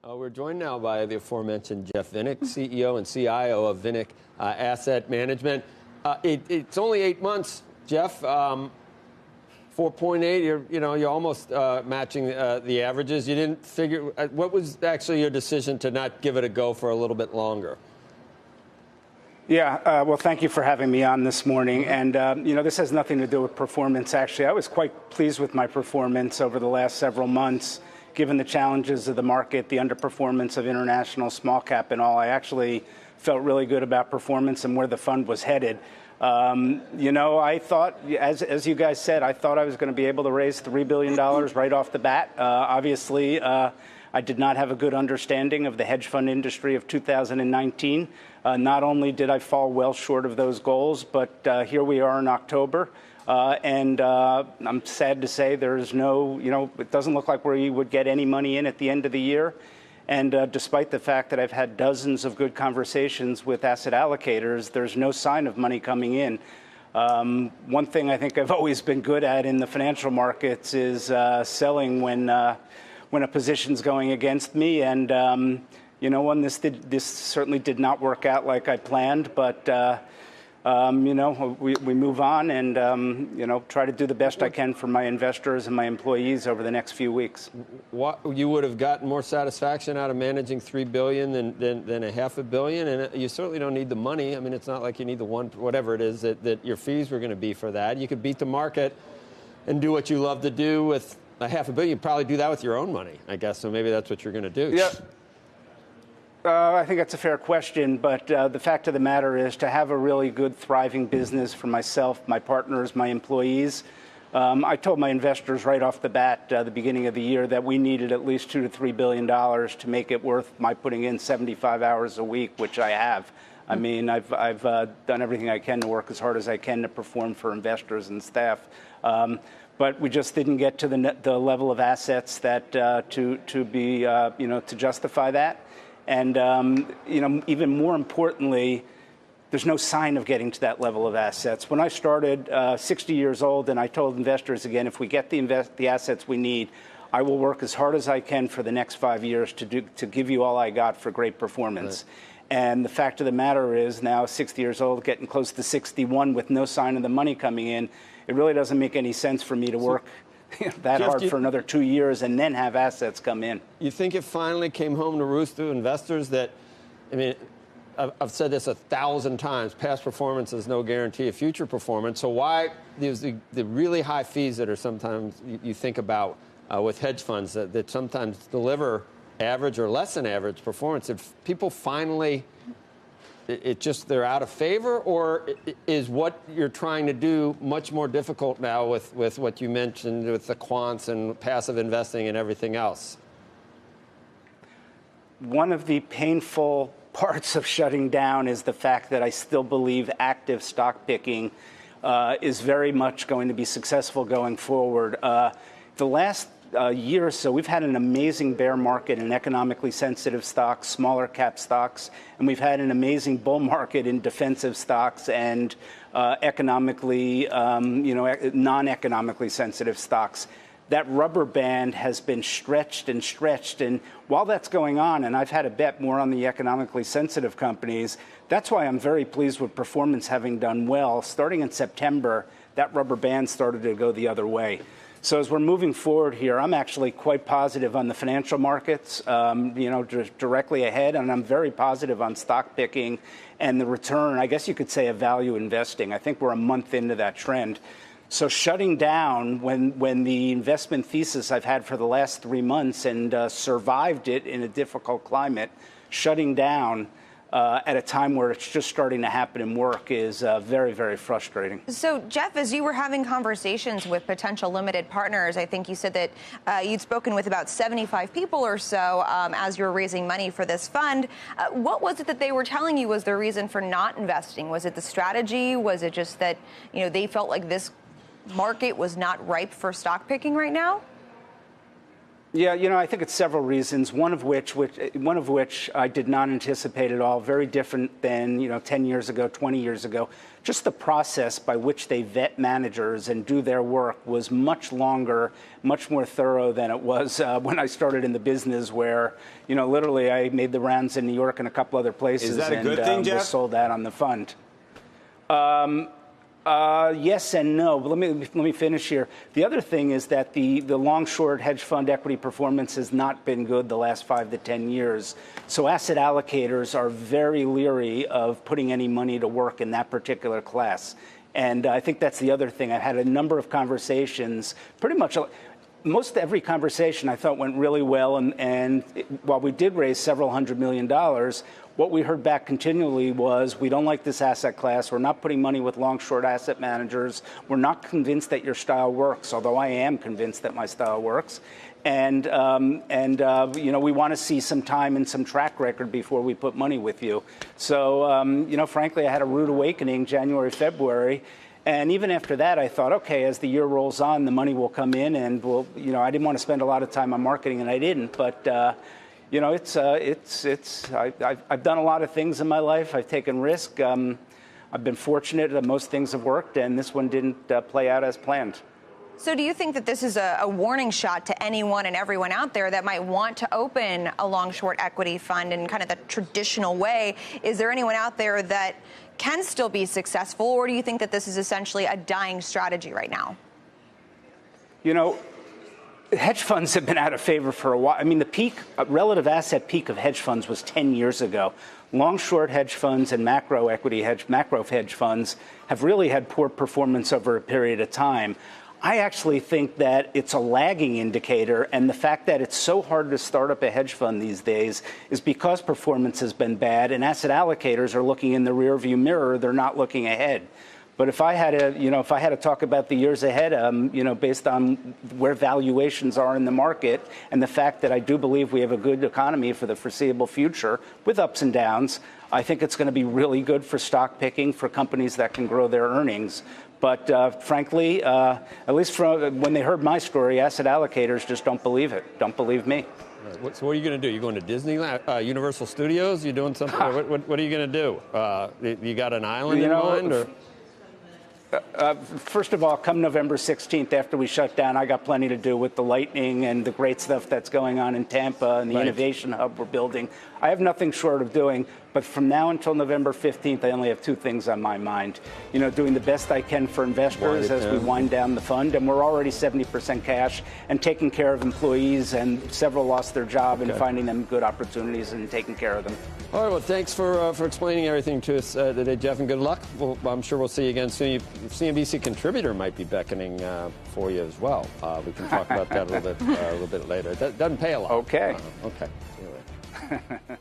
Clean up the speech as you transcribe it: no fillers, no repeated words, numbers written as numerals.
We're joined now by the aforementioned Jeff Vinik, CEO and CIO of Vinik Asset Management. It's only 8 months, Jeff. 4.8. You're almost matching the averages. You didn't figure. What was actually your decision to not give it a go for a little bit longer? Yeah, well, thank you for having me on this morning. And, this has nothing to do with performance, actually. I was quite pleased with my performance over the last several months, given the challenges of the market, the underperformance of international small cap and all. I actually felt really good about performance and where the fund was headed. I thought, as you guys said, I thought I was going to be able to raise $3 billion right off the bat. Obviously, I did not have a good understanding of the hedge fund industry of 2019. Not only did I fall well short of those goals, but here we are in October. And I'm sad to say there's no, it doesn't look like we would get any money in at the end of the year. And despite the fact that I've had dozens of good conversations with asset allocators, there's no sign of money coming in. One thing I think I've always been good at in the financial markets is selling when a position's going against me. And, this certainly did not work out like I planned, but we move on and, try to do the best I can for my investors and my employees over the next few weeks. You would have gotten more satisfaction out of managing $3 billion than $500 million, and you certainly don't need the money. I mean, it's not like you need the whatever it is that your fees were going to be for that. You could beat the market and do what you love to do with $500 million. You'd probably do that with your own money, I guess. So maybe that's what you're going to do. Yeah. I think that's a fair question, but the fact of the matter is to have a really good, thriving business for myself, my partners, my employees. I told my investors right off the bat the beginning of the year that we needed at least $2 to $3 billion to make it worth my putting in 75 hours a week, which I have. I mean, I've done everything I can to work as hard as I can to perform for investors and staff. But we just didn't get to the level of assets that to justify that. And, even more importantly, there's no sign of getting to that level of assets. When I started 60 years old, and I told investors, again, if we get the assets we need, I will work as hard as I can for the next 5 years to give you all I got for great performance. Right. And the fact of the matter is now 60 years old, getting close to 61 with no sign of the money coming in, it really doesn't make any sense for me to work that Jeff, hard for another 2 years and then have assets come in. You think it finally came home to roost to investors that, I mean, I've said this 1,000 times, past performance is no guarantee of future performance. So why there's the really high fees that are sometimes you think about with hedge funds that sometimes deliver average or less than average performance? If people finally, they're out of favor, or is what you're trying to do much more difficult now with what you mentioned with the quants and passive investing and everything else? One of the painful parts of shutting down is the fact that I still believe active stock picking is very much going to be successful going forward. The last year or so, we've had an amazing bear market in economically sensitive stocks, smaller cap stocks, and we've had an amazing bull market in defensive stocks and economically, non-economically sensitive stocks. That rubber band has been stretched and stretched, and while that's going on, and I've had a bet more on the economically sensitive companies, that's why I'm very pleased with performance having done well. Starting in September, that rubber band started to go the other way. So as we're moving forward here, I'm actually quite positive on the financial markets, directly ahead, and I'm very positive on stock picking and the return, I guess you could say, of value investing. I think we're a month into that trend. So shutting down when the investment thesis I've had for the last 3 months and survived it in a difficult climate, shutting down at a time where it's just starting to happen and work is very, very frustrating. So, Jeff, as you were having conversations with potential limited partners, I think you said that you'd spoken with about 75 people or so as you were raising money for this fund. What was it that they were telling you was the reason for not investing? Was it the strategy? Was it just that, they felt like this market was not ripe for stock picking right now? Yeah, I think it's several reasons. One of which I did not anticipate at all. Very different than 10 years ago, 20 years ago. Just the process by which they vet managers and do their work was much longer, much more thorough than it was when I started in the business, where literally I made the rounds in New York and a couple other places. Is that a good thing, Jeff? Was sold out on the fund. Yes and no, but let me finish here. The other thing is that the long-short hedge fund equity performance has not been good the last 5 to 10 years. So asset allocators are very leery of putting any money to work in that particular class. And I think that's the other thing. I've had a number of conversations, pretty much most every conversation I thought went really well. And while we did raise several $100 million, what we heard back continually was, we don't like this asset class. We're not putting money with long-short asset managers. We're not convinced that your style works, although I am convinced that my style works. And we want to see some time and some track record before we put money with you. So, frankly, I had a rude awakening January, February. And even after that, I thought, okay, as the year rolls on, the money will come in, and I didn't want to spend a lot of time on marketing, and I didn't. But I've done a lot of things in my life. I've taken risk. I've been fortunate that most things have worked, and this one didn't play out as planned. So do you think that this is a warning shot to anyone and everyone out there that might want to open a long-short equity fund in kind of the traditional way? Is there anyone out there that can still be successful, or do you think that this is essentially a dying strategy right now? Hedge funds have been out of favor for a while. I mean, the relative asset peak of hedge funds was 10 years ago. Long-short hedge funds and macro hedge funds have really had poor performance over a period of time. I actually think that it's a lagging indicator, and the fact that it's so hard to start up a hedge fund these days is because performance has been bad, and asset allocators are looking in the rearview mirror. They're not looking ahead. But if I had to talk about the years ahead, based on where valuations are in the market and the fact that I do believe we have a good economy for the foreseeable future with ups and downs, I think it's going to be really good for stock picking for companies that can grow their earnings. But frankly, at least when they heard my story, asset allocators just don't believe it. Don't believe me. So what are you going to do? You going to Disneyland, Universal Studios? You doing something? What are you going to do? You got an island in mind? Or? First of all, come November 16th, after we shut down, I got plenty to do with the Lightning and the great stuff that's going on in Tampa and the innovation hub we're building. I have nothing short of doing, but from now until November 15th, I only have two things on my mind. Doing the best I can for investors as we wind down the fund, and we're already 70% cash, and taking care of employees, and several lost their job, and finding them good opportunities and taking care of them. All right, well, thanks for explaining everything to us today, Jeff, and good luck. I'm sure we'll see you again soon. CNBC contributor might be beckoning for you as well. We can talk about that a little bit later. It doesn't pay a lot. Okay. Okay. See you later.